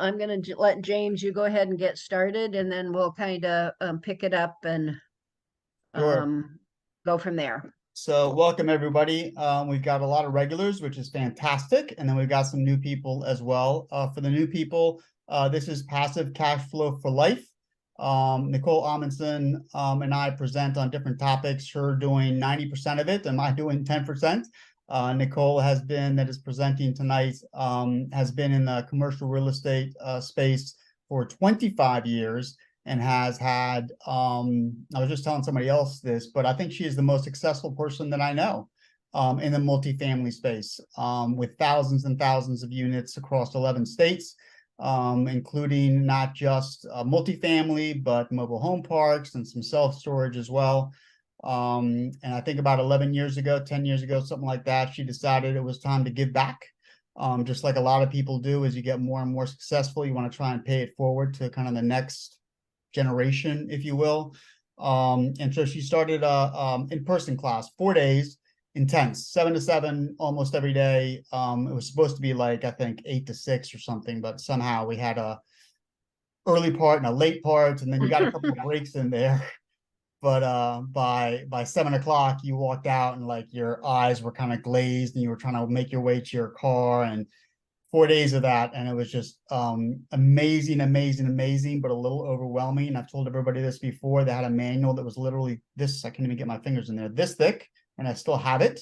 I'm going to let James, you go ahead and get started, and then we'll kind of pick it up and Sure. go from there. So welcome everybody. We've got a lot of regulars, which is fantastic. And then we've got some new people as well. For the new people, this is Passive Cash Flow for Life. Nichole Amundsen and I present on different topics. Her doing 90% of it, and I doing 10%. Nichole that is presenting tonight, has been in the commercial real estate space for 25 years. And has had, I was just telling somebody else this, but I think she is the most successful person that I know in the multifamily space, with thousands and thousands of units across 11 states, including not just multifamily, but mobile home parks and some self-storage as well. And I think about 11 years ago, 10 years ago, something like that, she decided it was time to give back. Just like a lot of people do, as you get more and more successful, you want to try and pay it forward to kind of the next generation, if you will. And so she started a in-person class, 4 days, intense, 7 to 7 almost every day. It was supposed to be like, I think 8 to 6 or something, but somehow we had a early part and a late part, and then you got a couple of breaks in there. But by 7 o'clock, you walked out and like your eyes were kind of glazed and you were trying to make your way to your car, and 4 days of that, and it was just amazing, but a little overwhelming. And I've told everybody this before. They had a manual that was literally this, I can't even get my fingers in there, this thick, and I still have it.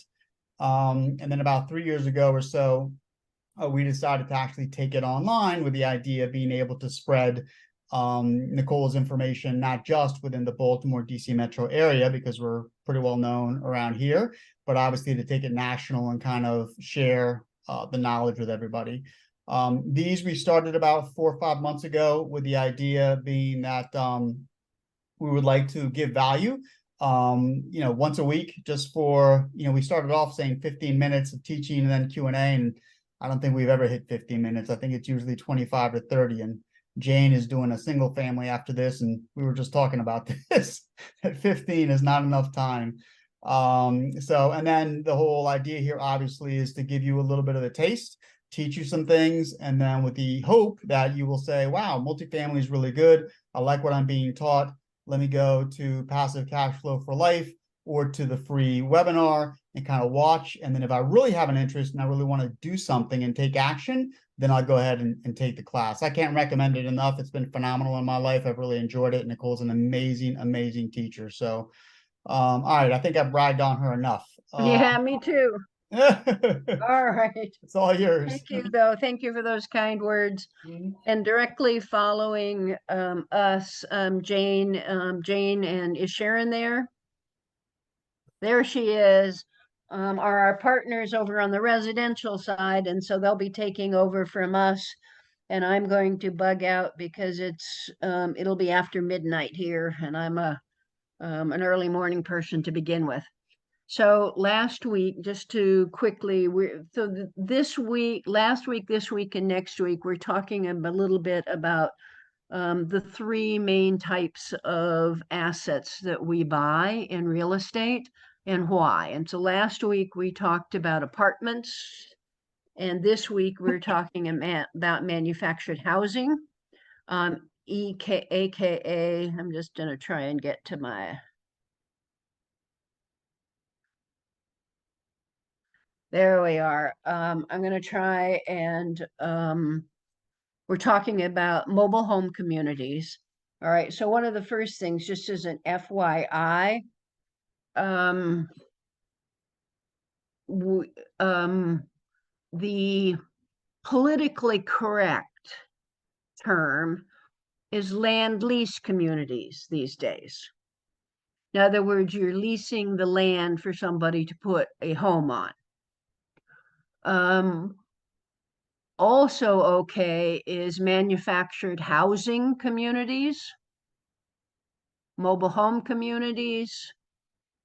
And then about 3 years ago or so, we decided to actually take it online, with the idea of being able to spread Nichole's information, not just within the Baltimore, DC metro area, because we're pretty well known around here, but obviously to take it national and kind of share the knowledge with everybody. These we started about 4 or 5 months ago, with the idea being that we would like to give value, once a week, just for, we started off saying 15 minutes of teaching and then Q&A, and I don't think we've ever hit 15 minutes. I think it's usually 25 to 30, and Jane is doing a single family after this, and we were just talking about this, that 15 is not enough time. And then the whole idea here obviously is to give you a little bit of a taste, teach you some things, and then with the hope that you will say, wow, multifamily is really good. I like what I'm being taught. Let me go to Passive Cash Flow for Life or to the free webinar and kind of watch. And then if I really have an interest and I really want to do something and take action, then I'll go ahead and take the class. I can't recommend it enough. It's been phenomenal in my life. I've really enjoyed it. Nichole's an amazing teacher. So all right, I think I've bragged on her enough. Yeah, me too. All right. It's all yours. Thank you, though. Thank you for those kind words. And directly following us, Jane, and is Sharon there? There she is. Are our partners over on the residential side, and so they'll be taking over from us. And I'm going to bug out because it'll be after midnight here, and I'm an early morning person to begin with. So last week, just to quickly, this week, last week, this week, and next week, we're talking a little bit about the 3 main types of assets that we buy in real estate and why. And so last week we talked about apartments, and this week we're talking about manufactured housing, AKA, I'm just going to try and get to my, there we are. I'm going to try and we're talking about mobile home communities. All right, so one of the first things, just as an FYI, the politically correct term is land lease communities these days. In other words, you're leasing the land for somebody to put a home on. Also okay is manufactured housing communities, mobile home communities.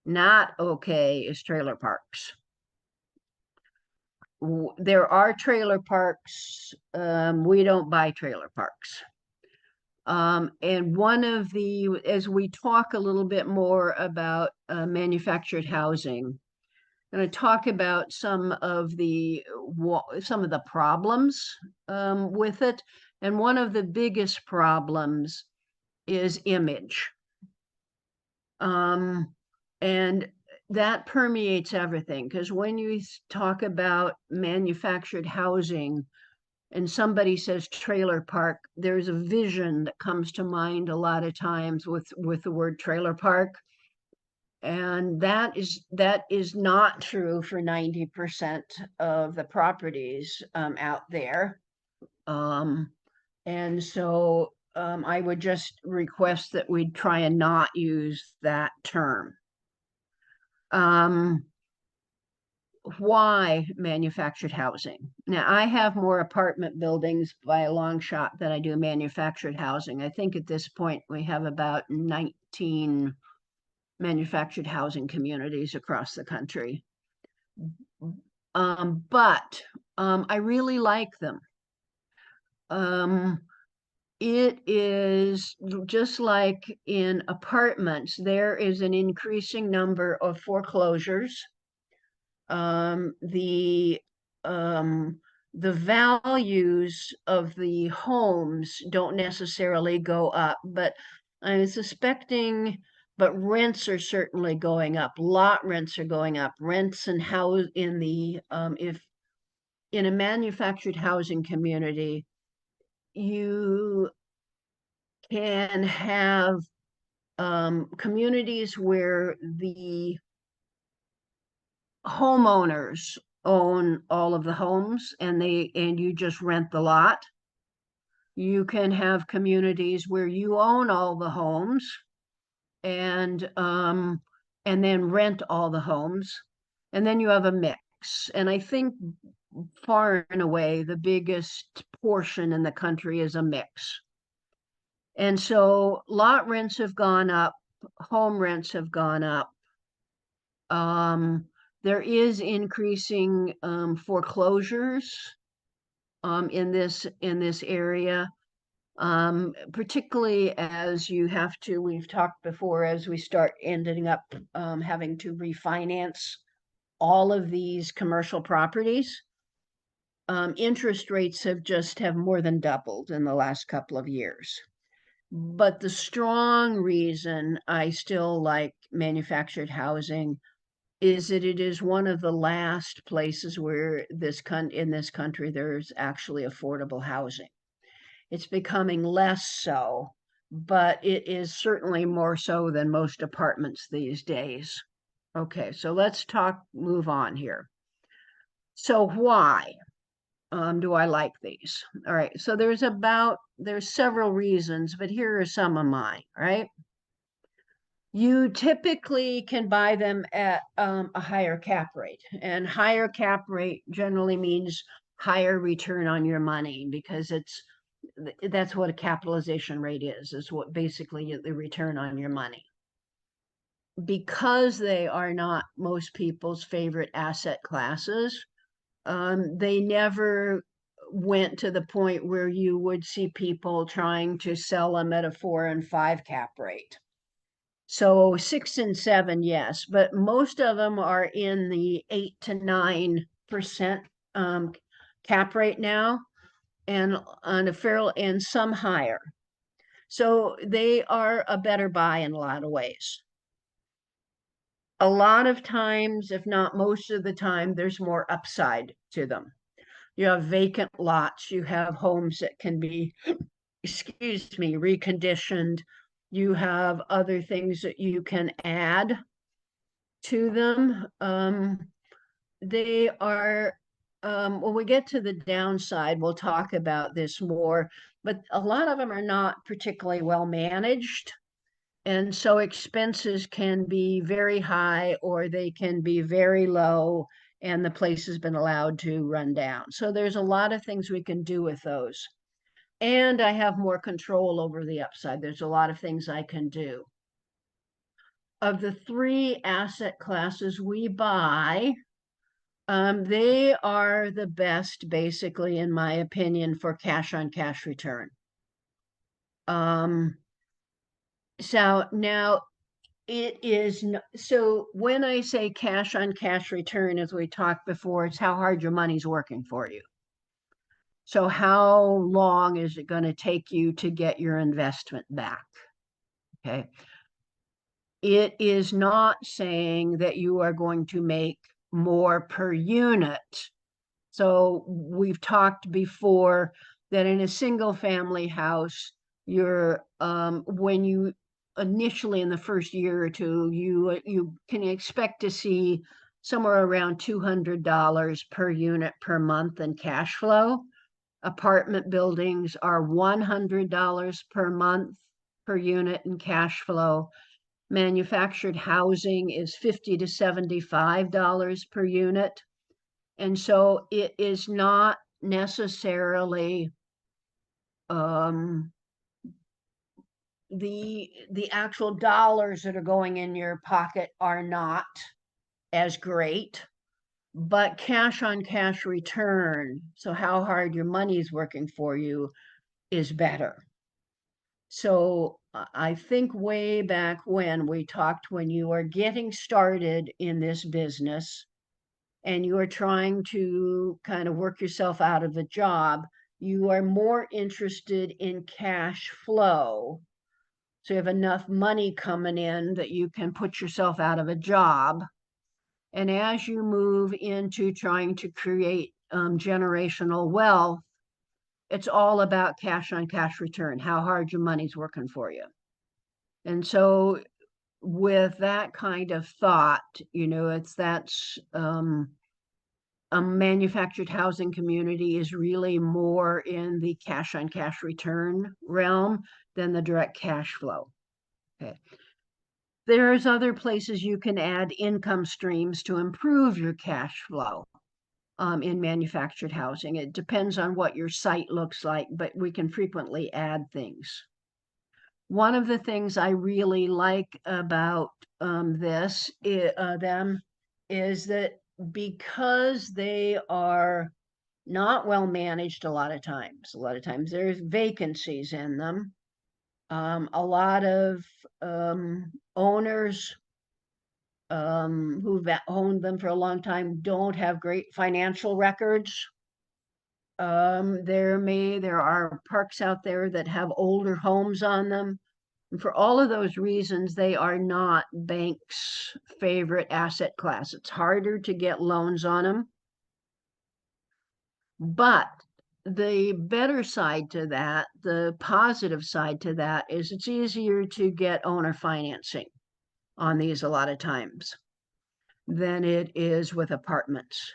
Not okay is trailer parks. There are trailer parks. We don't buy trailer parks. And one of the, as we talk a little bit more about manufactured housing, I'm going to talk about some of the problems with it, And one of the biggest problems is image. And that permeates everything, because when you talk about manufactured housing and somebody says trailer park, there's a vision that comes to mind a lot of times with the word trailer park. And that is not true for 90% of the properties out there. And so I would just request that we try and not use that term. Why manufactured housing? Now, I have more apartment buildings by a long shot than I do manufactured housing. I think at this point we have about 19 manufactured housing communities across the country. But I really like them. It is just like in apartments, there is an increasing number of foreclosures. The values of the homes don't necessarily go up, but I'm suspecting, but rents are certainly going up. Lot rents are going up. Rents and house in the if in a manufactured housing community, you can have communities where the homeowners own all of the homes and you just rent the lot. You can have communities where you own all the homes and then rent all the homes, and then you have a mix. And I think far and away the biggest portion in the country is a mix. And so lot rents have gone up, home rents have gone up. There is increasing foreclosures in this area, particularly as you have to, we've talked before, as we start ending up having to refinance all of these commercial properties. Interest rates have more than doubled in the last couple of years. But the strong reason I still like manufactured housing is that it is one of the last places where in this country there's actually affordable housing. It's becoming less so, but it is certainly more so than most apartments these days. Okay, so let's move on here. So why do I like these? All right, so there's several reasons, but here are some of mine, right? You typically can buy them at a higher cap rate, and higher cap rate generally means higher return on your money, because that's what a capitalization rate is what basically the return on your money. Because they are not most people's favorite asset classes, they never went to the point where you would see people trying to sell them at a 4 and 5 cap rate. So 6 and 7, yes, but most of them are in the 8 to 9% cap rate now, and on and some higher. So they are a better buy in a lot of ways. A lot of times, if not most of the time, there's more upside to them. You have vacant lots, you have homes that can be, excuse me, reconditioned. You have other things that you can add to them. They are, when we get to the downside, we'll talk about this more, but a lot of them are not particularly well managed. And so expenses can be very high or they can be very low, and the place has been allowed to run down. So there's a lot of things we can do with those. And I have more control over the upside. There's a lot of things I can do. Of the 3 asset classes we buy, they are the best, basically, in my opinion, for cash on cash return. So now it is, so when I say cash on cash return, as we talked before, it's how hard your money's working for you. So how long is it going to take you to get your investment back? Okay. It is not saying that you are going to make more per unit. So we've talked before that in a single family house, you're when you initially in the first year or two, you can expect to see somewhere around $200 per unit per month in cash flow. Apartment buildings are $100 per month per unit in cash flow. Manufactured housing is $50 to $75 per unit. And so it is not necessarily the actual dollars that are going in your pocket are not as great, but cash on cash return, so how hard your money is working for you, is better. So I think way back when we talked, when you are getting started in this business and you are trying to kind of work yourself out of a job, you are more interested in cash flow. So you have enough money coming in that you can put yourself out of a job. And as you move into trying to create generational wealth, it's all about cash on cash return, how hard your money's working for you. And so with that kind of thought, that's a manufactured housing community is really more in the cash on cash return realm than the direct cash flow. Okay. There's other places you can add income streams to improve your cash flow in manufactured housing. It depends on what your site looks like, but we can frequently add things. One of the things I really like about them is that because they are not well managed a lot of times there's vacancies in them. A lot of owners who've owned them for a long time don't have great financial records. There are parks out there that have older homes on them. And for all of those reasons, they are not banks' favorite asset class. It's harder to get loans on them. But the better side to that, the positive side to that, is it's easier to get owner financing on these a lot of times than it is with apartments.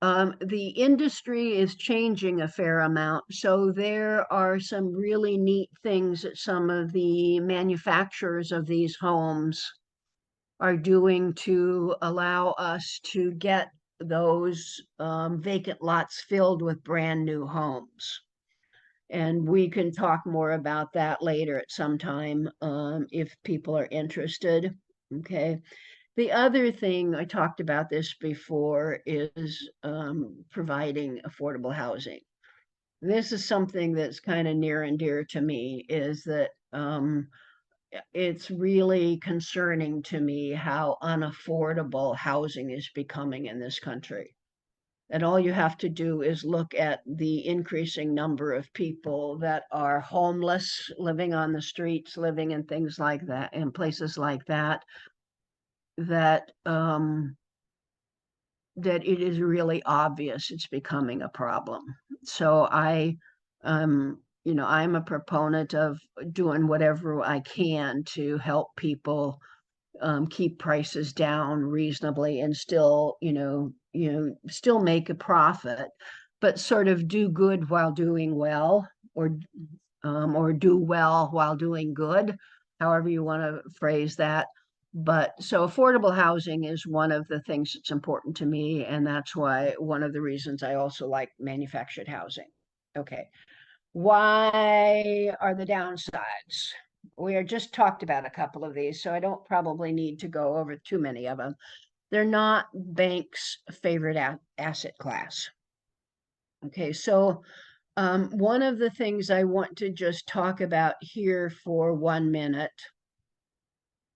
The industry is changing a fair amount, so there are some really neat things that some of the manufacturers of these homes are doing to allow us to get those vacant lots filled with brand new homes. And we can talk more about that later at some time if people are interested. Okay. The other thing, I talked about this before, is providing affordable housing. This is something that's kind of near and dear to me, is that it's really concerning to me how unaffordable housing is becoming in this country. And all you have to do is look at the increasing number of people that are homeless, living on the streets, living in things like that, in places like that, that that it is really obvious it's becoming a problem. So I'm a proponent of doing whatever I can to help people keep prices down reasonably and still, still make a profit, but sort of do good while doing well, or do well while doing good, however you want to phrase that. But so affordable housing is one of the things that's important to me, and that's why one of the reasons I also like manufactured housing. Okay. Why are the downsides? We are just talked about a couple of these, so I don't probably need to go over too many of them. They're not banks' favorite asset class. Okay, so one of the things I want to just talk about here for 1 minute,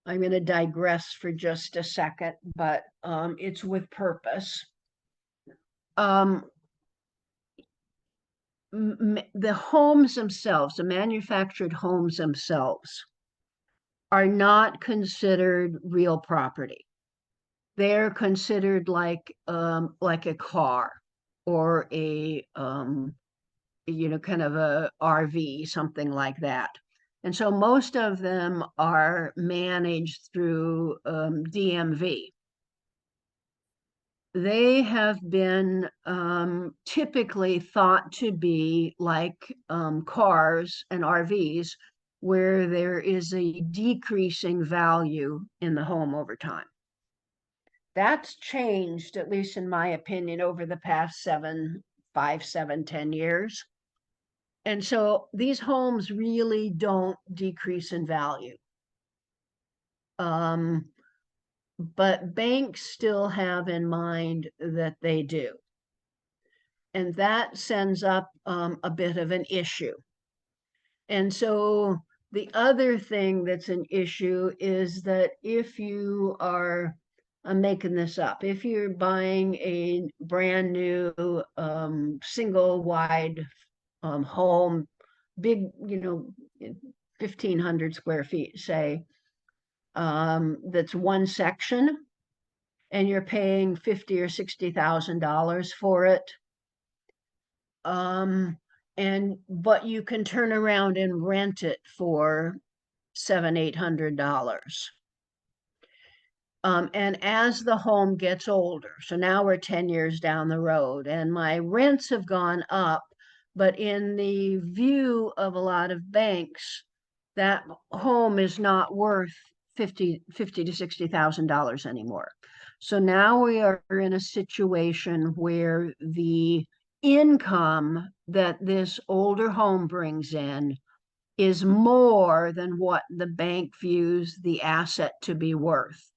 I'm going to digress for just a second, but it's with purpose. the homes themselves, the manufactured homes themselves, are not considered real property. They're considered like a car or a kind of a RV, something like that. And so most of them are managed through DMV. They have been typically thought to be like cars and RVs, where there is a decreasing value in the home over time. That's changed, at least in my opinion, over the past 10 years. And so these homes really don't decrease in value. But banks still have in mind that they do. And that sends up a bit of an issue. And so the other thing that's an issue is that if you are, I'm making this up, if you're buying a brand new single wide home, big, 1,500 square feet, say, that's one section, and you're paying $50,000 or $60,000 for it. But you can turn around and rent it for $700-800. And as the home gets older, so now we're 10 years down the road, and my rents have gone up, but in the view of a lot of banks, that home is not worth $50,000 to $60,000 anymore. So now we are in a situation where the income that this older home brings in is more than what the bank views the asset to be worth.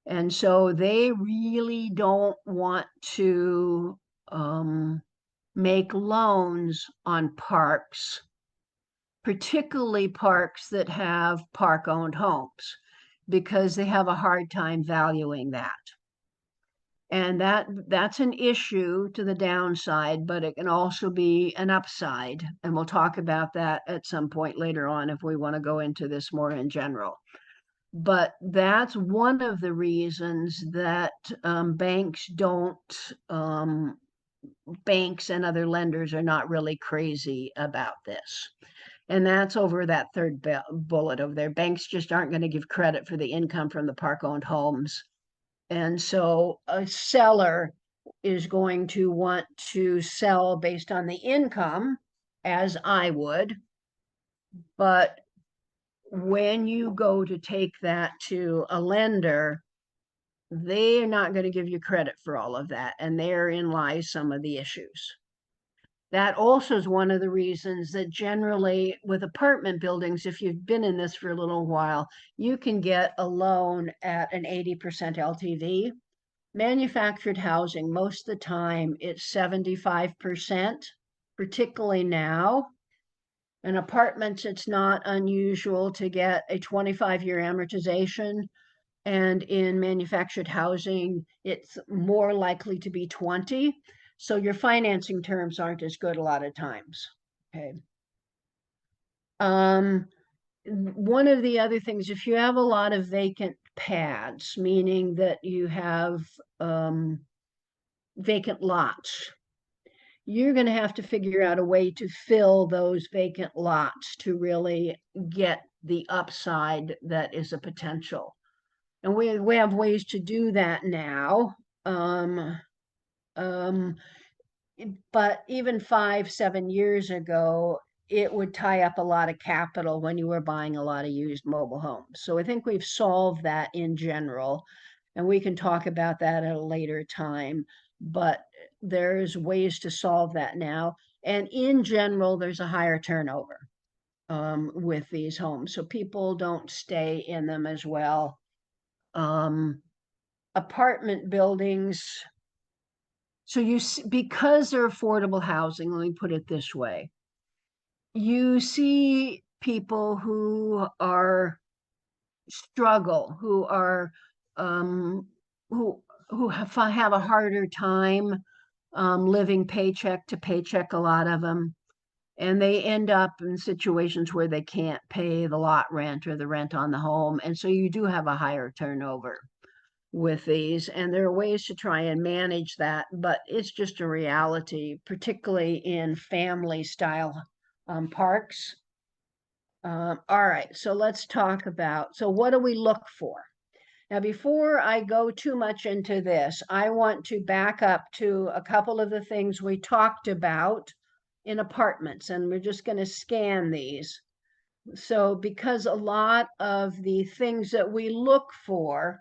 And so they really don't want to make loans on parks, particularly parks that have park-owned homes, because they have a hard time valuing that. And that's an issue to the downside, but it can also be an upside. And we'll talk about that at some point later on if we want to go into this more in general. But that's one of the reasons that banks and other lenders are not really crazy about this. And that's over that third bullet over there. Banks just aren't going to give credit for the income from the park-owned homes. And so a seller is going to want to sell based on the income, as I would. But when you go to take that to a lender, they are not going to give you credit for all of that. And therein lies some of the issues. That also is one of the reasons that generally with apartment buildings, if you've been in this for a little while, you can get a loan at an 80% LTV. Manufactured housing, most of the time, it's 75%, particularly now. In apartments, it's not unusual to get a 25-year amortization. And in manufactured housing, it's more likely to be 20. So your financing terms aren't as good a lot of times. Okay. One of the other things, if you have a lot of vacant pads, meaning that you have vacant lots, you're going to have to figure out a way to fill those vacant lots to really get the upside that is a potential. And we have ways to do that now. But even 5-7 years ago, it would tie up a lot of capital when you were buying a lot of used mobile homes. So I think we've solved that in general, and we can talk about that at a later time. But there's ways to solve that now. And in general, there's a higher turnover with these homes. So people don't stay in them as well. Apartment buildings, so because they're affordable housing, let me put it this way, you see people who are struggle, who are who have a harder time living paycheck to paycheck, a lot of them. And they end up in situations where they can't pay the lot rent or the rent on the home. And so you do have a higher turnover with these. And there are ways to try and manage that, but it's just a reality, particularly in family style parks. All right, so let's talk about, so what do we look for? Now, before I go too much into this, I want to back up to a couple of the things we talked about in apartments, and we're just going to scan these. So, because a lot of the things that we look for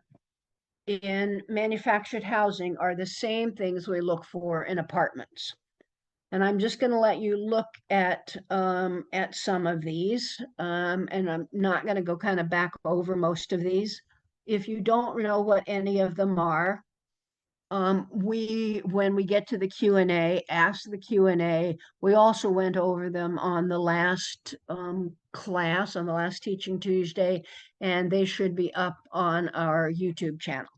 in manufactured housing are the same things we look for in apartments. And I'm just going to let you look at some of these, and I'm not going to go kind of back over most of these. If you don't know what any of them are, when we get to the Q&A, ask the Q&A. We also went over them on the last class, on the last Teaching Tuesday, and they should be up on our YouTube channel.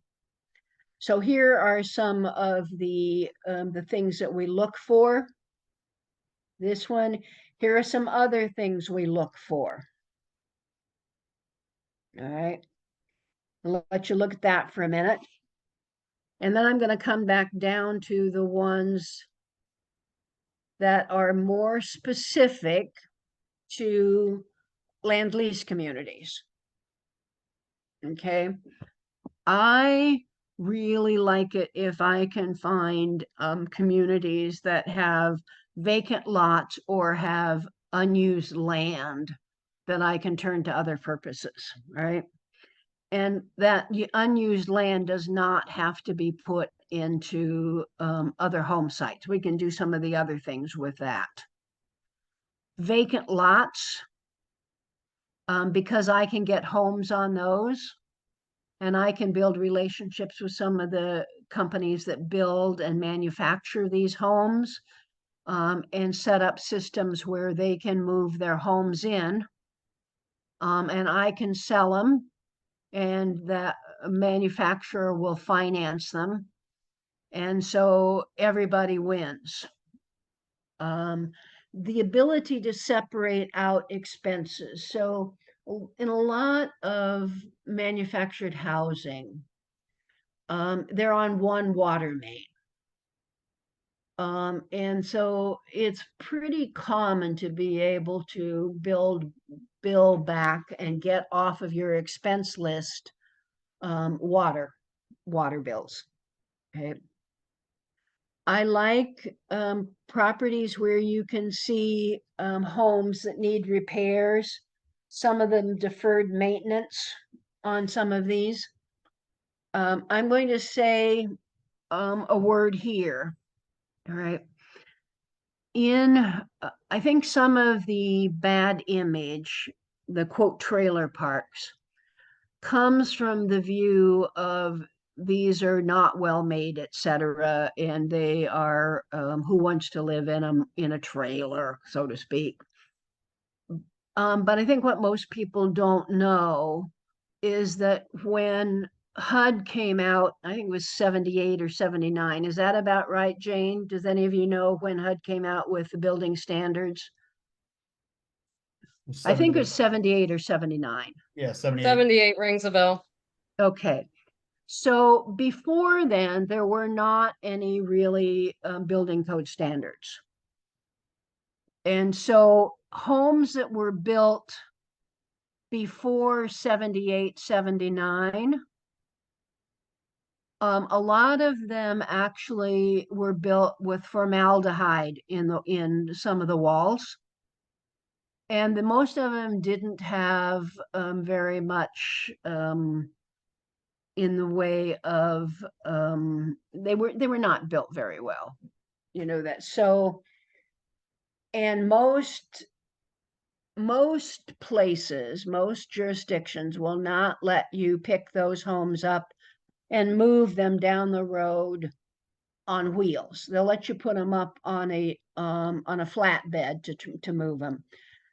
So here are some of the things that we look for. This one, here are some other things we look for. All right, I'll let you look at that for a minute. And then I'm going to come back down to the ones that are more specific to land lease communities. Okay, I really like it if I can find communities that have vacant lots or have unused land that I can turn to other purposes, right? And that unused land does not have to be put into other home sites. We can do some of the other things with that. Vacant lots, because I can get homes on those, and I can build relationships with some of the companies that build and manufacture these homes, and set up systems where they can move their homes in, and I can sell them, and that manufacturer will finance them. And so everybody wins. The ability to separate out expenses. So in a lot of manufactured housing, they're on one water main. And so it's pretty common to be able to bill back and get off of your expense list water bills. Okay. I like properties where you can see homes that need repairs, some of them deferred maintenance on some of these. I'm going to say a word here. All right. I think some of the bad image, the quote trailer parks, comes from the view of these are not well made, etc., and they are who wants to live in them in a trailer, so to speak. But I think what most people don't know is that when HUD came out, I think it was 78 or 79. Is that about right, Jane? Does any of you know when HUD came out with the building standards? I think it was 78 or 79. Yeah, 78. 78 rings a bell. Okay. So before then, there were not any really building code standards. And so homes that were built before 78, 79, a lot of them actually were built with formaldehyde in some of the walls. And most of them didn't have very much in the way of they were not built very well, you know that. So, and most places, most jurisdictions will not let you pick those homes up and move them down the road on wheels. They'll let you put them up on a flatbed to move them.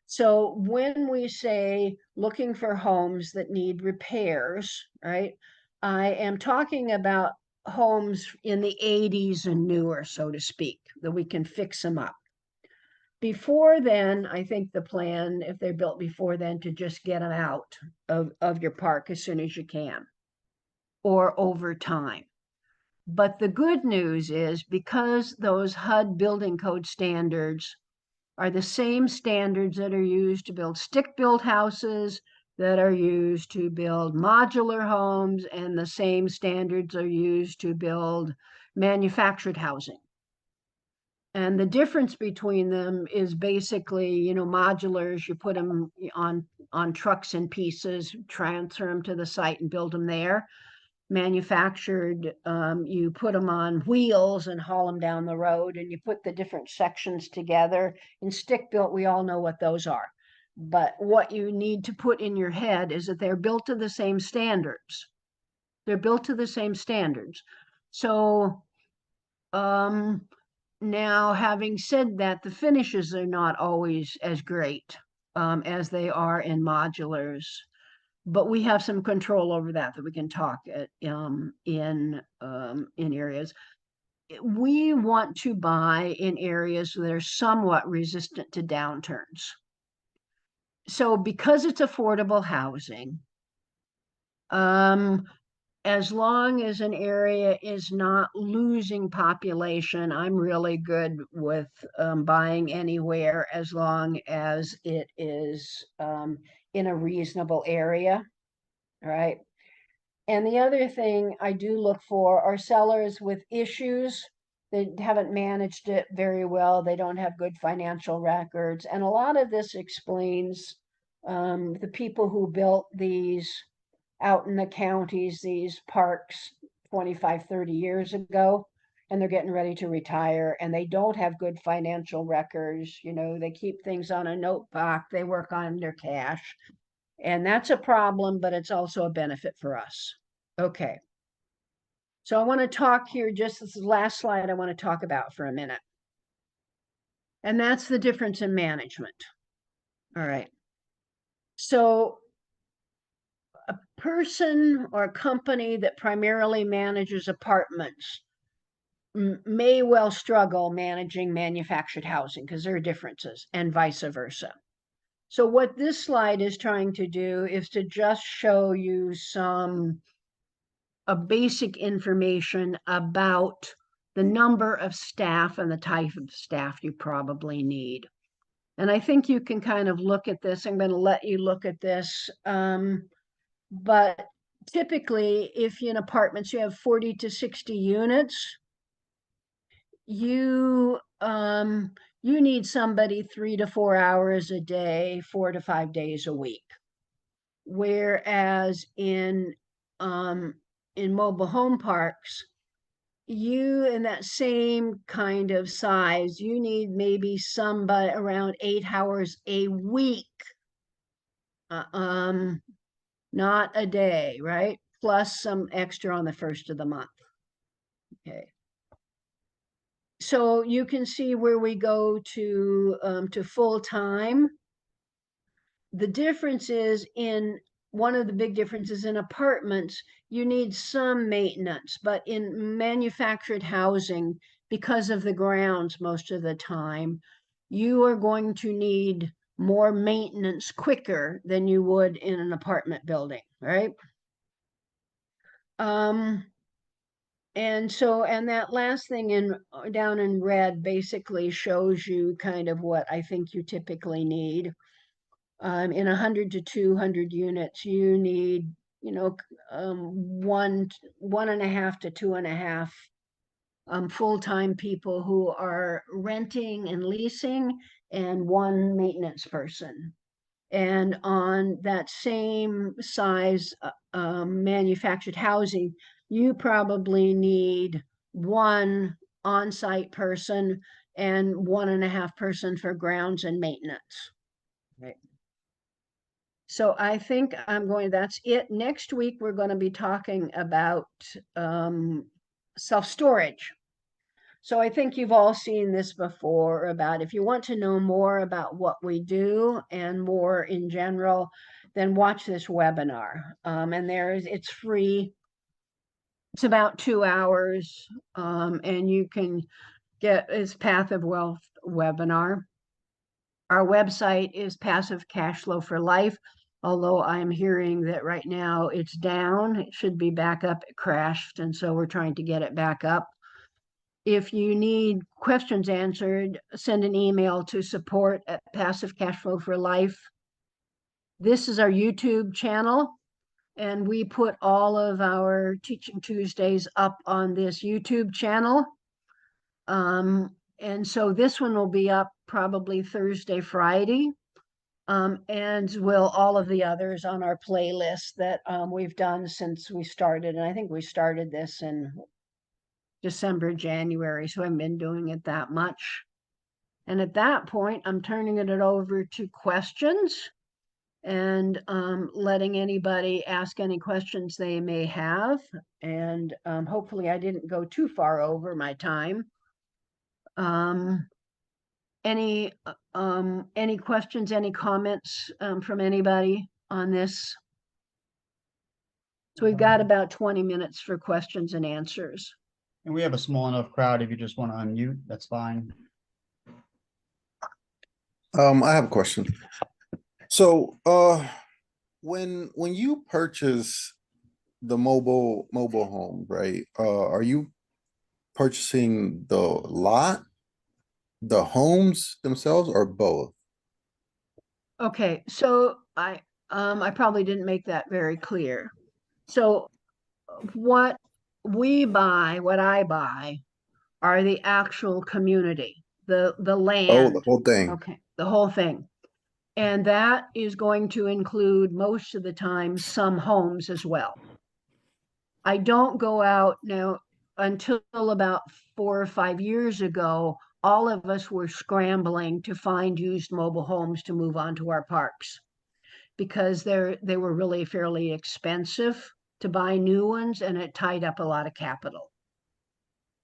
So when we say looking for homes that need repairs, right, I am talking about homes in the 80s and newer, so to speak, that we can fix them up. Before then, I think the plan, if they're built before then, to just get them out of your park as soon as you can, or over time. But the good news is, because those HUD building code standards are the same standards that are used to build stick-built houses, that are used to build modular homes, and the same standards are used to build manufactured housing. And the difference between them is basically, modulars, you put them on trucks and pieces, transfer them to the site and build them there. Manufactured, you put them on wheels and haul them down the road, and you put the different sections together. In stick built, we all know what those are. But what you need to put in your head is that they're built to the same standards. They're built to the same standards. So, now, having said that, the finishes are not always as great as they are in modulars, but we have some control over that we can talk in areas. We want to buy in areas that are somewhat resistant to downturns. So because it's affordable housing, as long as an area is not losing population, I'm really good with buying anywhere as long as it is in a reasonable area, right? And the other thing I do look for are sellers with issues. They haven't managed it very well. They don't have good financial records. And a lot of this explains the people who built these out in the counties, these parks 25, 30 years ago, and they're getting ready to retire, and they don't have good financial records. They keep things on a notebook, they work on their cash, and that's a problem, but it's also a benefit for us. Okay. So I want to talk here, just this last slide I want to talk about for a minute. And that's the difference in management. All right. So a person or a company that primarily manages apartments may well struggle managing manufactured housing because there are differences, and vice versa. So what this slide is trying to do is to just show you some basic information about the number of staff and the type of staff you probably need. And I think you can kind of look at this. I'm going to let you look at this. But typically, if in apartments you have 40 to 60 units, you need somebody 3 to 4 hours a day, 4 to 5 days a week. Whereas in mobile home parks, you in that same kind of size, you need maybe somebody around 8 hours a week, not a day, right? Plus some extra on the first of the month. Okay. So you can see where we go to full time. The difference is one of the big differences in apartments, you need some maintenance, but in manufactured housing, because of the grounds most of the time, you are going to need more maintenance quicker than you would in an apartment building, right? And that last thing down in red basically shows you kind of what I think you typically need. In 100 to 200 units, you need, 1.5 to 2.5 full-time people who are renting and leasing, and one maintenance person. And on that same size manufactured housing, you probably need one on-site person and 1.5 person for grounds and maintenance. Right. So I think that's it. Next week, we're going to be talking about self-storage. So I think you've all seen this before about, if you want to know more about what we do and more in general, then watch this webinar. And it's free. It's about 2 hours, and you can get it's Path of Wealth webinar. Our website is Passive Cash Flow for Life, although I'm hearing that right now it's down. It should be back up. It crashed, and so we're trying to get it back up. If you need questions answered, send an email to support@ Passive Cash Flow for Life. This is our YouTube channel, and we put all of our Teaching Tuesdays up on this YouTube channel. And so this one will be up probably Thursday, Friday. And will all of the others on our playlist that we've done since we started. And I think we started this in December, January, so I haven't been doing it that much. And at that point, I'm turning it over to questions and letting anybody ask any questions they may have. And hopefully I didn't go too far over my time. Any questions, any comments from anybody on this? So we've got about 20 minutes for questions and answers. And we have a small enough crowd. If you just want to unmute, that's fine. I have a question. So, when you purchase the mobile home, right? Are you purchasing the lot, the homes themselves, or both? Okay, so I probably didn't make that very clear. So what I buy are the actual community, the Oh, land. the whole thing. Okay, the whole thing. And that is going to include most of the time some homes as well. I don't go out now. Until about 4 or 5 years ago, all of us were scrambling to find used mobile homes to move onto our parks because they were really fairly expensive to buy new ones, and it tied up a lot of capital.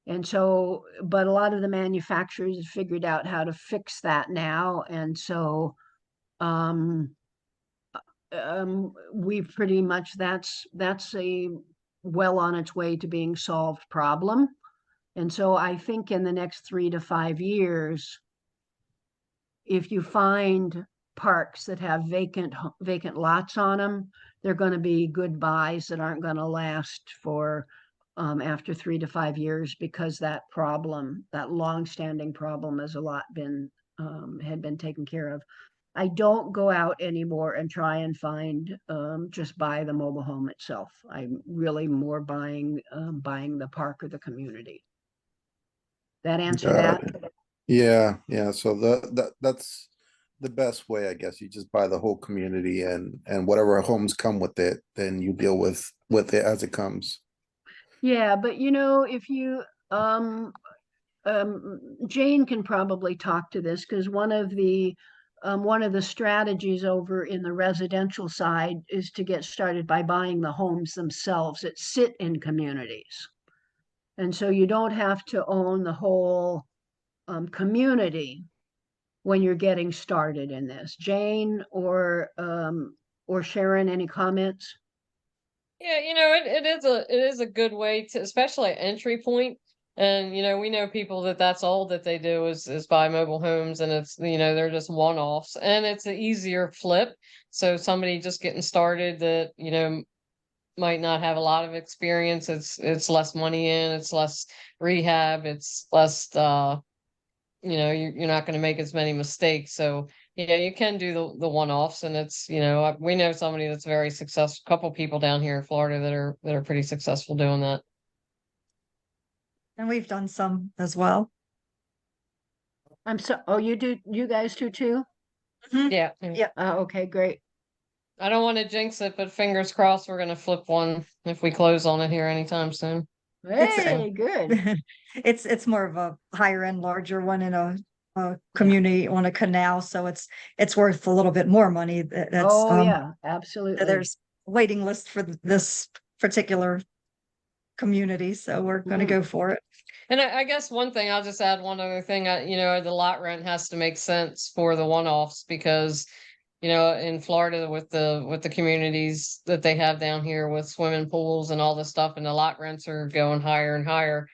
And so, but a lot of the manufacturers have figured out how to fix that now. And so we pretty much, that's a well on its way to being solved problem. And so I think in the next 3 to 5 years, if you find parks that have vacant lots on them, they're going to be good buys that aren't going to last for after 3 to 5 years, because that problem, that long-standing problem, has a lot been had been taken care of. I don't go out anymore and try and find just buy the mobile home itself. I'm really more buying the park or the community. That answer that? Got it. Yeah. So that's the best way, I guess. You just buy the whole community, and whatever homes come with it, then you deal with it as it comes. Yeah, but if you Jane can probably talk to this, because one of the strategies over in the residential side is to get started by buying the homes themselves that sit in communities. And so you don't have to own the whole community when you're getting started in this. Jane or Sharon, any comments? Yeah, it is a good way to, especially entry point. And we know people that's all that they do is buy mobile homes, and it's they're just one-offs, and it's an easier flip. So somebody just getting started that might not have a lot of experience. It's less money in, it's less rehab, it's less you're not going to make as many mistakes. So yeah, you can do the one-offs, and it's we know somebody that's very successful, couple people down here in Florida that are pretty successful doing that. And we've done some as well. Oh, you guys do too? Yeah. Yeah. Okay, great. I don't want to jinx it, but fingers crossed we're going to flip one if we close on it here anytime soon. Hey, good. It's more of a higher end, larger one in a community on a canal, so it's worth a little bit more money. That's yeah, absolutely. There's a waiting list for this particular community, so we're going to go for it. And I guess one thing, I'll just add one other thing. The lot rent has to make sense for the one-offs, because you know, in Florida with the communities that they have down here with swimming pools and all this stuff, and the lot rents are going higher and higher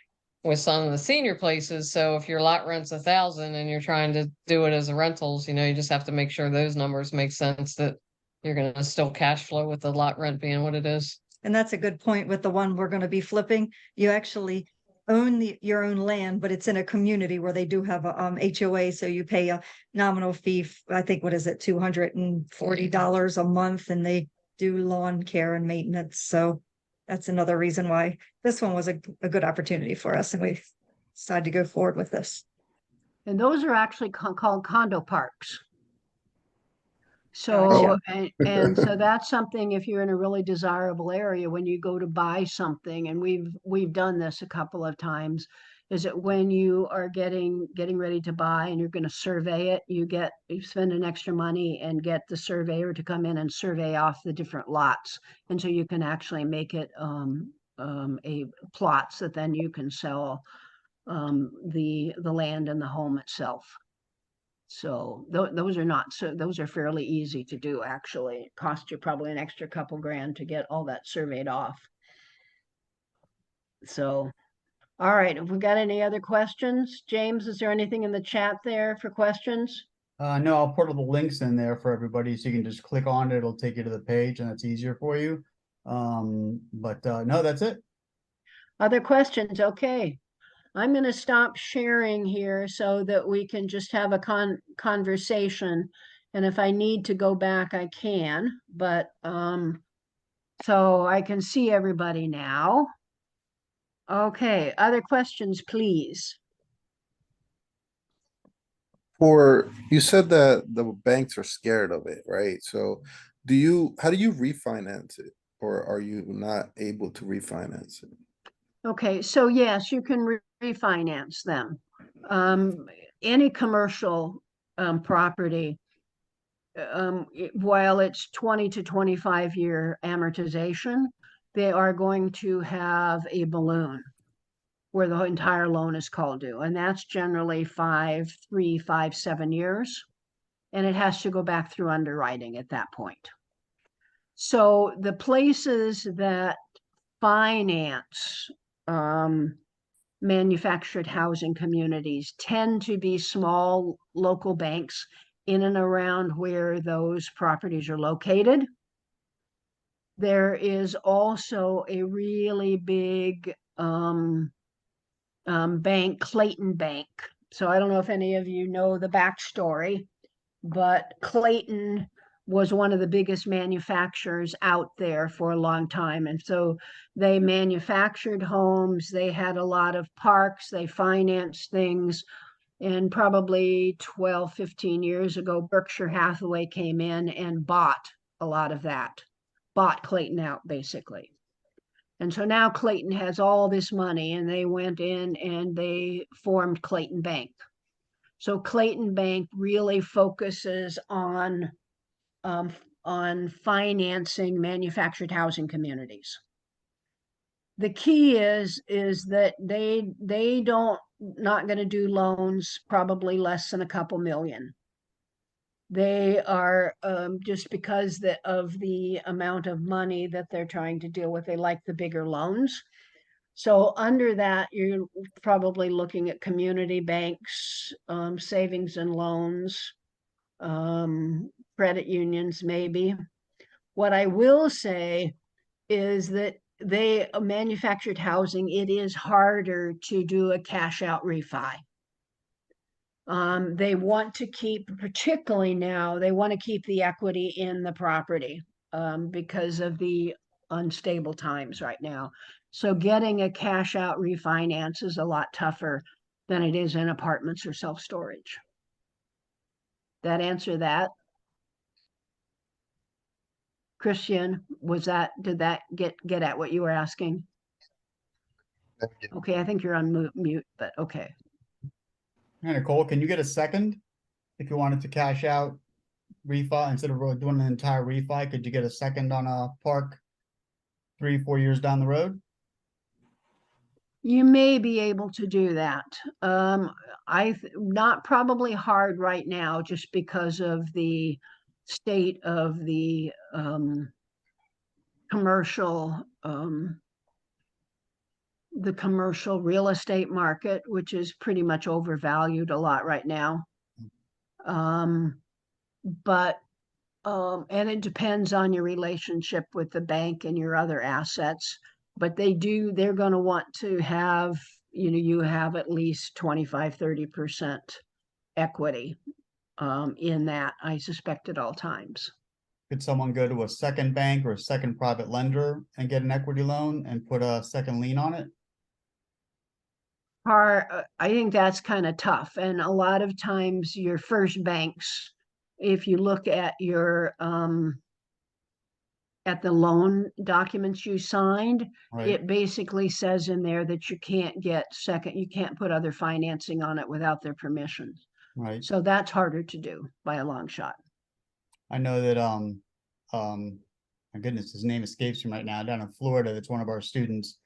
with some of the senior places. So if your lot rent's 1,000 and you're trying to do it as a rentals, you know, you just have to make sure those numbers make sense, that you're gonna still cash flow with the lot rent being what it is. And that's a good point with the one we're gonna be flipping. You actually own your own land, but it's in a community where they do have a HOA, so you pay a nominal fee, I think, what is it, $240 a month, and they do lawn care and maintenance. So that's another reason why this one was a good opportunity for us, and we decided to go forward with this. And those are actually called condo parks. So, and so that's something, if you're in a really desirable area, when you go to buy something, and we've done this a couple of times, is that when you are getting ready to buy and you're going to survey it, you spend an extra money and get the surveyor to come in and survey off the different lots. And so you can actually make it a plots that then you can sell the land and the home itself. So those are not, so those are fairly easy to do, actually. It costs you probably an extra couple grand to get all that surveyed off. So, all right, have we got any other questions? James, is there anything in the chat there for questions? No, I'll put all the links in there for everybody, so you can just click on it. It'll take you to the page, and it's easier for you. No, that's it. Other questions? Okay. I'm going to stop sharing here so that we can just have a conversation. And if I need to go back, I can. But so I can see everybody now. Okay, other questions, please. You said that the banks are scared of it, right? So how do you refinance it? Or are you not able to refinance it? Okay, so yes, you can refinance them. Any commercial property, while it's 20 to 25-year amortization, they are going to have a balloon where the entire loan is called due. And that's generally 3, 5, 7 years. And it has to go back through underwriting at that point. So the places that finance manufactured housing communities tend to be small local banks in and around where those properties are located. There is also a really big bank, Clayton Bank. So I don't know if any of you know the backstory, but Clayton was one of the biggest manufacturers out there for a long time. And so they manufactured homes, they had a lot of parks, they financed things. And probably 12, 15 years ago, Berkshire Hathaway came in and bought a lot of that, bought Clayton out basically. And so now Clayton has all this money, and they went in and they formed Clayton Bank. So Clayton Bank really focuses on financing manufactured housing communities. The key is that they don't not going to do loans probably less than a couple million. They are just because of the amount of money that they're trying to deal with, they like the bigger loans. So under that, you're probably looking at community banks, savings and loans, credit unions, maybe. What I will say is that manufactured housing, it is harder to do a cash out refi. They want to keep, particularly now, they want to keep the equity in the property because of the unstable times right now. So getting a cash out refinance is a lot tougher than it is in apartments or self-storage. That answer that? Christian, did that get at what you were asking? Okay, I think you're on mute, but okay. Hey, Nicole, can you get a second? If you wanted to cash out refi, instead of doing an entire refi, could you get a second on a park 3, 4 years down the road? You may be able to do that. Not probably hard right now, just because of the state of the commercial real estate market, which is pretty much overvalued a lot right now. But and it depends on your relationship with the bank and your other assets. But they're going to want to have, you have at least 25-30% equity in that, I suspect, at all times. Could someone go to a second bank or a second private lender and get an equity loan and put a second lien on it? I think that's kind of tough. And a lot of times your first banks, if you look at your at the loan documents you signed, Right, it basically says in there that you can't put other financing on it without their permission. right. So that's harder to do by a long shot. I know that, my goodness, his name escapes me right now, down in Florida, that's one of our students,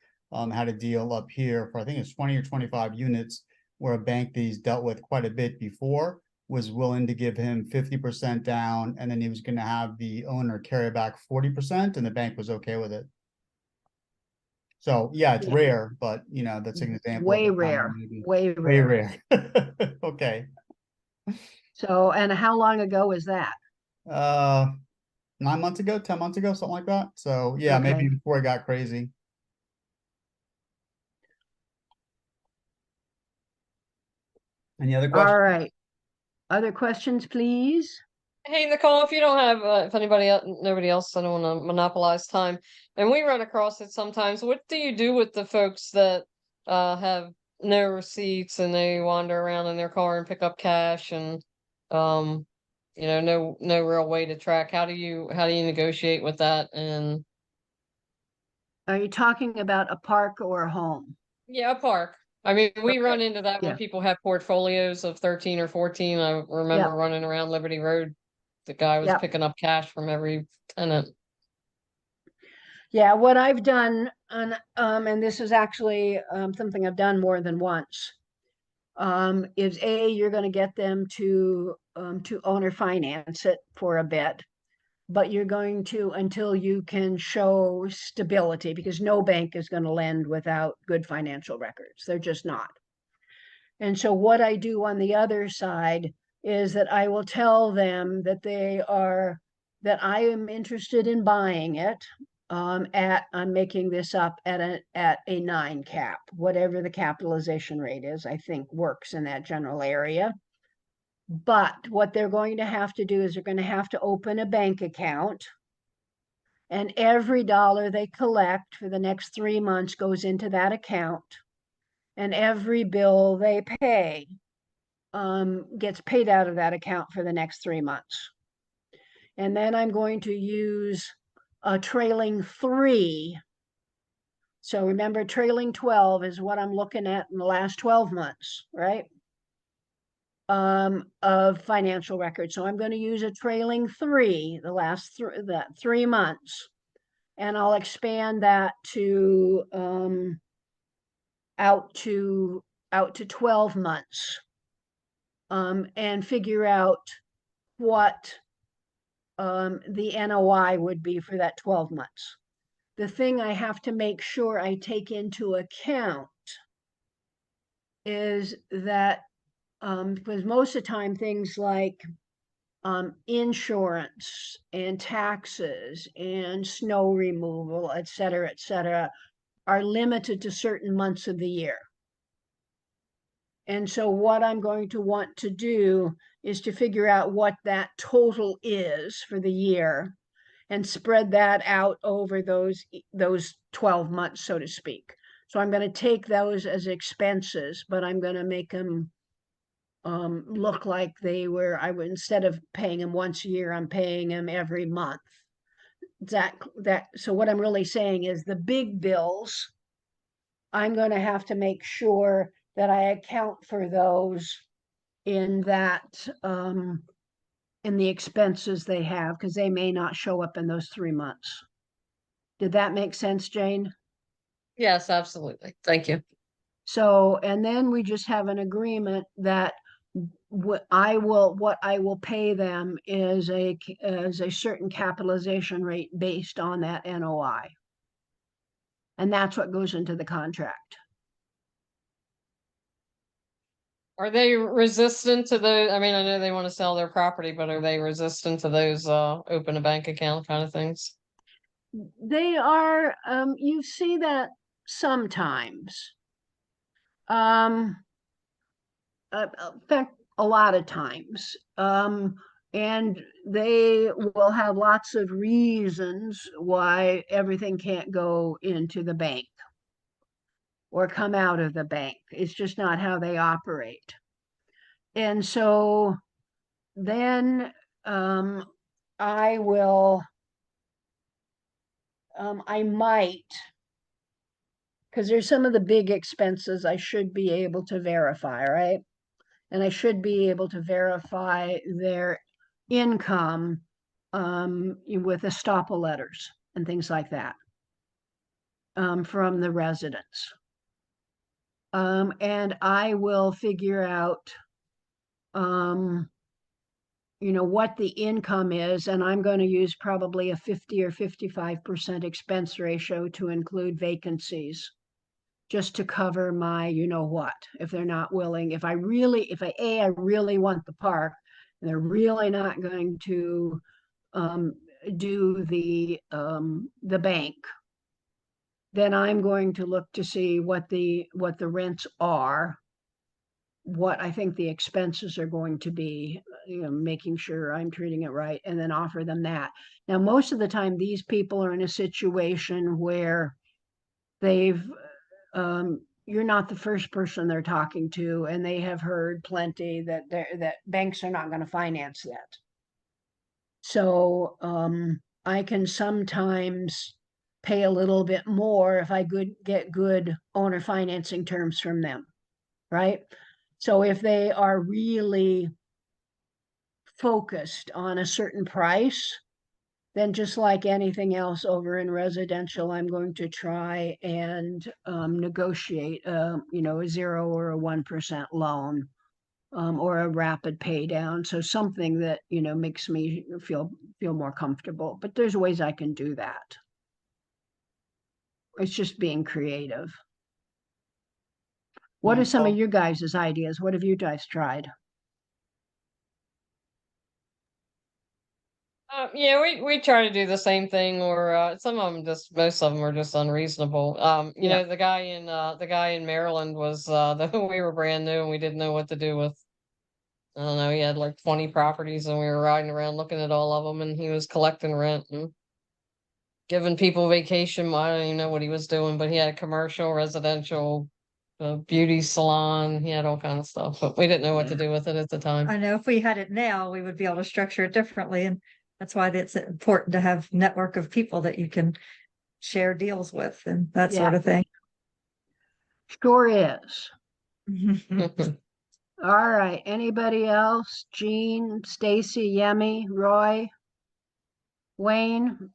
had a deal up here for, I think it's 20 or 25 units, where a bank that he's dealt with quite a bit before was willing to give him 50% down, and then he was gonna have the owner carry back 40%, and the bank was okay with it. So, yeah, it's Yeah. rare, but, that's an example. Way of a time rare, maybe. way Way rare. rare. Okay. So, and how long ago was that? 9 months ago, 10 months ago, something like that. So yeah, maybe Okay. before it got crazy. Any other questions? All right. Other questions, please? Hey, Nicole, if you don't have, if nobody else, I don't want to monopolize time, and we run across it sometimes, what do you do with the folks that have no receipts and they wander around in their car and pick up cash and, no real way to track? How do you negotiate with that? And Are you talking about a park or a home? yeah, a park. I mean, we Okay. run into that when Yeah. people have portfolios of 13 or 14. I remember Yep. running around Liberty Road. The guy was Yep. picking up cash from every tenant. Yeah, what I've done, and this is actually something I've done more than once, is you're going to get them to owner finance it for a bit, but you're going to until you can show stability, because no bank is going to lend without good financial records. They're just not. And so what I do on the other side is that I will tell them that that I am interested in buying it I'm making this up at a 9 cap, whatever the capitalization rate is, I think works in that general area. But what they're going to have to do is they're going to have to open a bank account, and every dollar they collect for the next 3 months goes into that account, and every bill they pay gets paid out of that account for the next 3 months. And then I'm going to use a trailing 3. So remember, trailing 12 is what I'm looking at in the last 12 months, right? Of financial records. So I'm going to use a trailing 3, the last 3 months, and I'll expand that to out to 12 months, and figure out what the NOI would be for that 12 months. The thing I have to make sure I take into account is that, because most of the time things like insurance and taxes and snow removal, et cetera, are limited to certain months of the year. And so what I'm going to want to do is to figure out what that total is for the year and spread that out over those 12 months, so to speak. So I'm going to take those as expenses, but I'm going to make them look like instead of paying them once a year, I'm paying them every month. So what I'm really saying is the big bills, I'm going to have to make sure that I account for those in in the expenses they have, because they may not show up in those 3 months. Did that make sense, Jane? Yes, absolutely. Thank you. So, and then we just have an agreement that what I will pay them is a certain capitalization rate based on that NOI. And that's what goes into the contract. Are they resistant to the, I mean, I know they want to sell their property, but are they resistant to those open a bank account kind of things? They are, you see that sometimes. In fact, a lot of times. And they will have lots of reasons why everything can't go into the bank or come out of the bank. It's just not how they operate. And so then I will, I might, because there's some of the big expenses I should be able to verify, right? And I should be able to verify their income with estoppel letters and things like that from the residents. And I will figure out, what the income is, and I'm going to use probably a 50 or 55% expense ratio to include vacancies, just to cover my, what, if they're not willing, if I really want the park, and they're really not going to do the bank, then I'm going to look to see what the rents are, what I think the expenses are going to be, making sure I'm treating it right, and then offer them that. Now, most of the time, these people are in a situation where they've, you're not the first person they're talking to, and they have heard plenty that banks are not going to finance that. So I can sometimes pay a little bit more if I get good owner financing terms from them, right? So if they are really focused on a certain price, then just like anything else over in residential, I'm going to try and negotiate, a 0 or a 1% loan, or a rapid pay down. So something that, makes me feel more comfortable. But there's ways I can do that. It's just being creative. What are some of your guys' ideas? What have you guys tried? Yeah, we try to do the same thing, or some of them most of them are just unreasonable. Yeah. The guy in Maryland was we were brand new and we didn't know what to do with. I don't know. He had like 20 properties, and we were riding around looking at all of them, and he was collecting rent and giving people vacation. I don't even know what he was doing, but he had a commercial, residential, beauty salon. He had all kind of stuff, but we didn't know what to do with it at the time. I know if we had it now, we would be able to structure it differently. And that's why it's important to have network of people that you can share deals with and that sort Yeah. of thing. Sure is. All right. Anybody else? Jean, Stacy, Yemi, Roy, Wayne?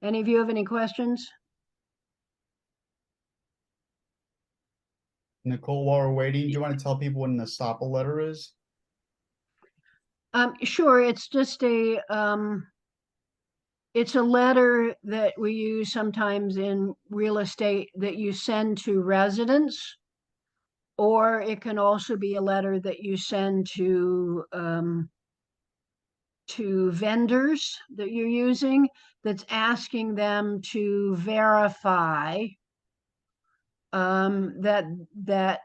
Any of you have any questions? Nichole, while we're waiting, do you want to tell people what an estoppel letter is? Sure. It's just it's a letter that we use sometimes in real estate that you send to residents, or it can also be a letter that you send to vendors that you're using, that's asking them to verify that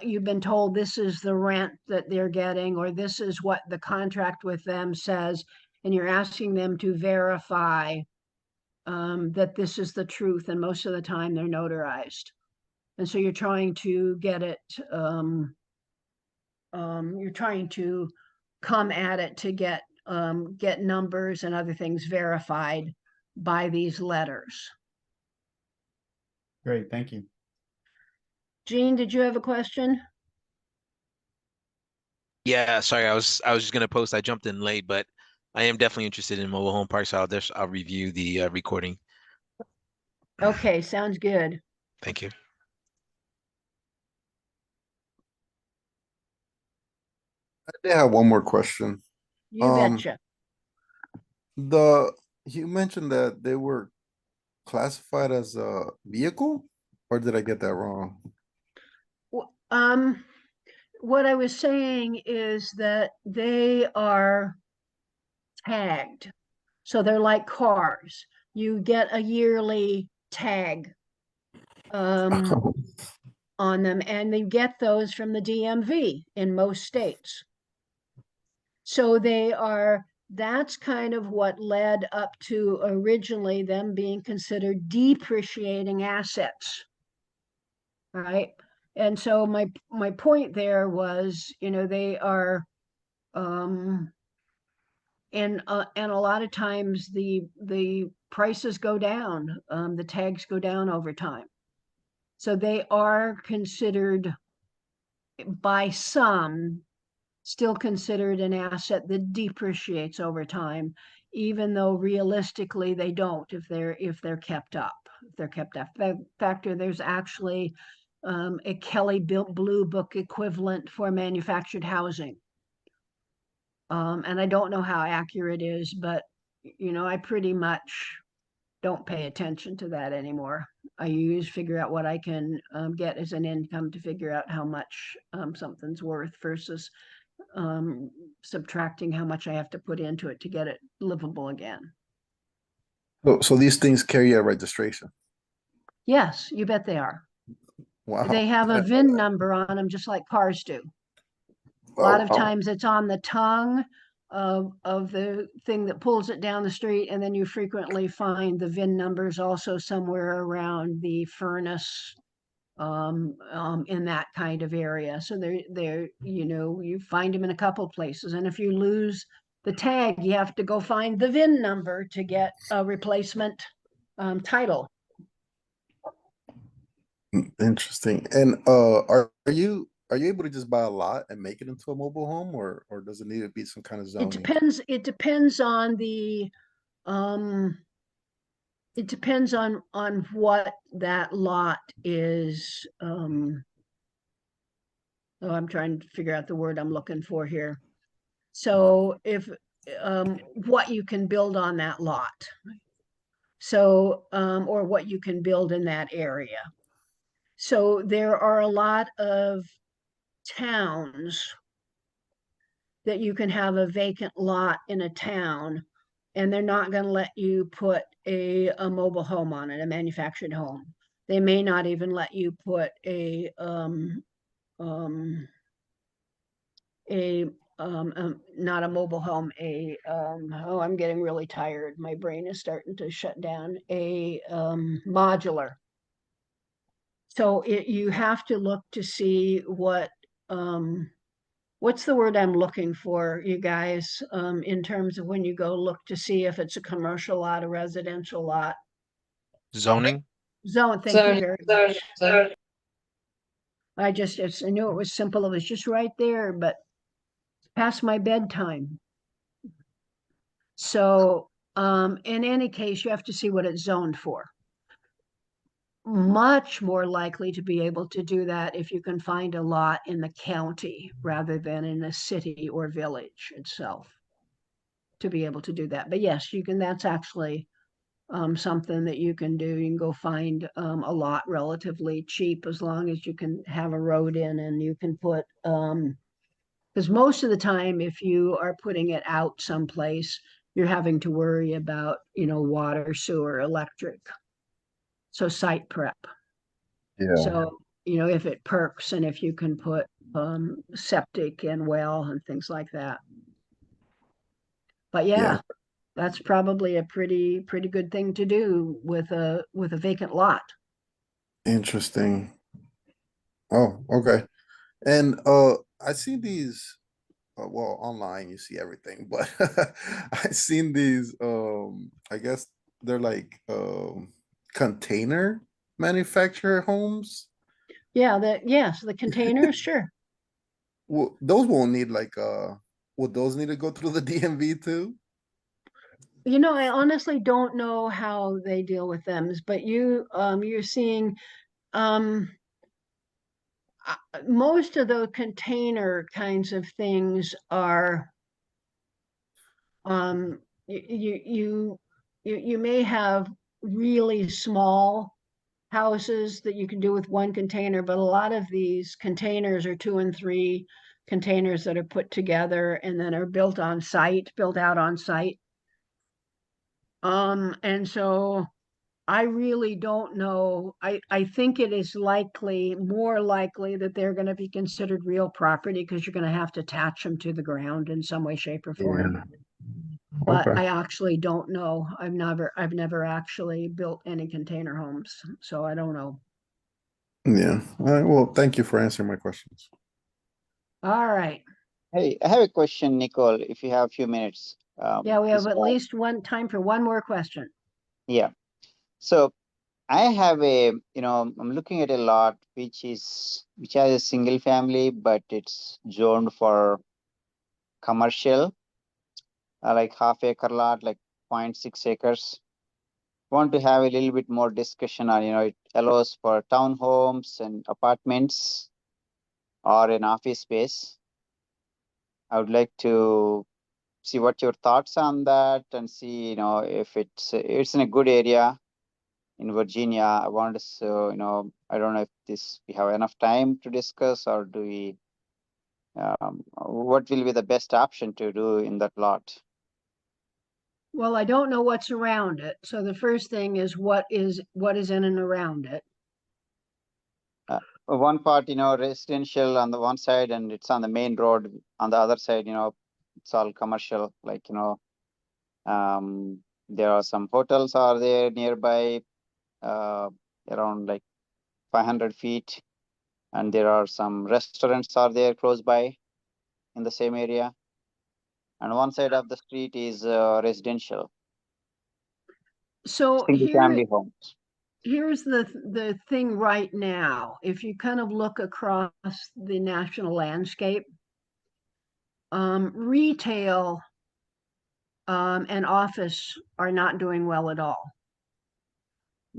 you've been told this is the rent that they're getting, or this is what the contract with them says, and you're asking them to verify that this is the truth. And most of the time they're notarized. And so you're trying to get it, you're trying to come at it to get numbers and other things verified by these letters. Great, thank you. Jean, did you have a question? Yeah, sorry, I was just gonna post. I jumped in late, but I am definitely interested in mobile home parks. So I'll review the recording. Okay, sounds good. Thank you. I did have one more question. You Um, betcha. the you mentioned that they were classified as a vehicle, or did I get that wrong? W- Um, what I was saying is that they are tagged. So they're like cars. You get a yearly tag on them, and you get those from the DMV in most states. So that's kind of what led up to originally them being considered depreciating assets. Right. And so my point there was, they are and a lot of times the prices go down, the tags go down over time. So they are considered by some still considered an asset that depreciates over time, even though realistically they don't if they're kept up. If they're kept up. Factor, there's actually a Kelly Blue Book equivalent for manufactured housing. And I don't know how accurate it is, but I pretty much don't pay attention to that anymore. I use figure out what I can get as an income to figure out how much something's worth versus subtracting how much I have to put into it to get it livable again. So these things carry a registration. Yes, you bet they are. Wow. They have a VIN number on them, just like cars do. A lot of wow. times it's on the tongue of the thing that pulls it down the street, and then you frequently find the VIN numbers also somewhere around the furnace in that kind of area. So they're you find them in a couple places, and if you lose the tag, you have to go find the VIN number to get a replacement title. Interesting. And are you able to just buy a lot and make it into a mobile home, or does it need to be some kind of zoning? It depends on the um it depends on what that lot is. I'm trying to figure out the word I'm looking for here. So if what you can build on that lot. So or what you can build in that area. So there are a lot of towns that you can have a vacant lot in a town, and they're not going to let you put a mobile home on it, a manufactured home. They may not even let you put a not a mobile home, I'm getting really tired. My brain is starting to shut down. A modular. So you have to look to see what's the word I'm looking for, you guys, in terms of when you go look to see if it's a commercial lot, a residential lot. Zoning? Zone, thank you very much. I knew it was simple. It was just right there, but past my bedtime. So in any case, you have to see what it's zoned for. Much more likely to be able to do that if you can find a lot in the county rather than in a city or village itself to be able to do that. But yes, you can, that's actually something that you can do. You can go find a lot relatively cheap as long as you can have a road in, and you can put, because most of the time, if you are putting it out someplace, you're having to worry about, water, sewer, electric. So site prep. Yeah. So, if it perks and if you can put septic and well and things like that. But yeah, that's probably a pretty good thing to do with a vacant lot. Interesting. Oh, okay. And I see these well, online you see everything, but I seen these I guess they're like container manufacturer homes. Yeah, the containers, sure. Well, those won't need like would those need to go through the DMV too? I honestly don't know how they deal with them, but you're seeing most of the container kinds of things are, you may have really small houses that you can do with one container, but a lot of these containers are 2 and 3 containers that are put together and then are built out on site. And so I really don't know. I think it is more likely that they're going to be considered real property because you're going to have to attach them to the ground in some way, shape, or form. Yeah. But Okay. I actually don't know. I've never actually built any container homes, so I don't know. Yeah. All right. Well, thank you for answering my questions. All right. Hey, I have a question, Nicole, if you have a few minutes. Yeah, we have It's at about- least one time for one more question. Yeah. So I have I'm looking at a lot which has a single family, but it's zoned for commercial, like half-acre lot, like 0.6 acres. Want to have a little bit more discussion on, it allows for townhomes and apartments or an office space. I would like to see what your thoughts on that and see, if it's in a good area in Virginia. I want to, I don't know if we have enough time to discuss, or do we, what will be the best option to do in that lot? Well, I don't know what's around it. So the first thing is what is in and around it. One part, residential on the one side, and it's on the main road. On the other side, it's all commercial, like, there are some hotels are there nearby, around like 500 feet. And there are some restaurants are there close by in the same area. And one side of the street is residential, So single family homes. here's the thing right now. If you kind of look across the national landscape, retail and office are not doing well at all.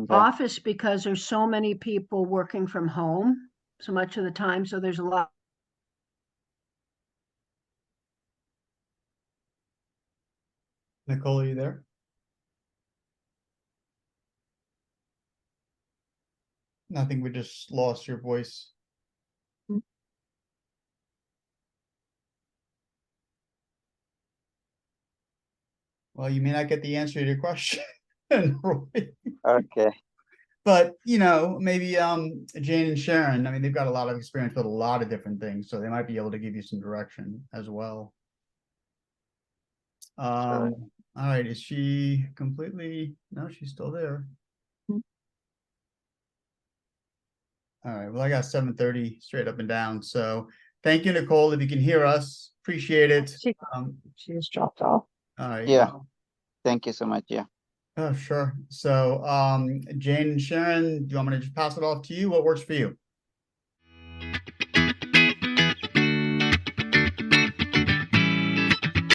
Okay. Office because there's so many people working from home so much of the time, so there's a lot. Nicole, are you there? I think we just lost your voice. Well, you may not get the answer to your question, Roy. Okay. But maybe Jane and Sharon, I mean, they've got a lot of experience with a lot of different things, so they might be able to give you some direction as well. Sure. All right, is she completely? No, she's still there. All right, well, I got 7:30 straight up and down. So thank you, Nicole. If you can hear us, appreciate it. She just dropped off. All right. Yeah. Thank you so much. Yeah. Oh, sure. So Jane and Sharon, do you want me to just pass it off to you? What works for you?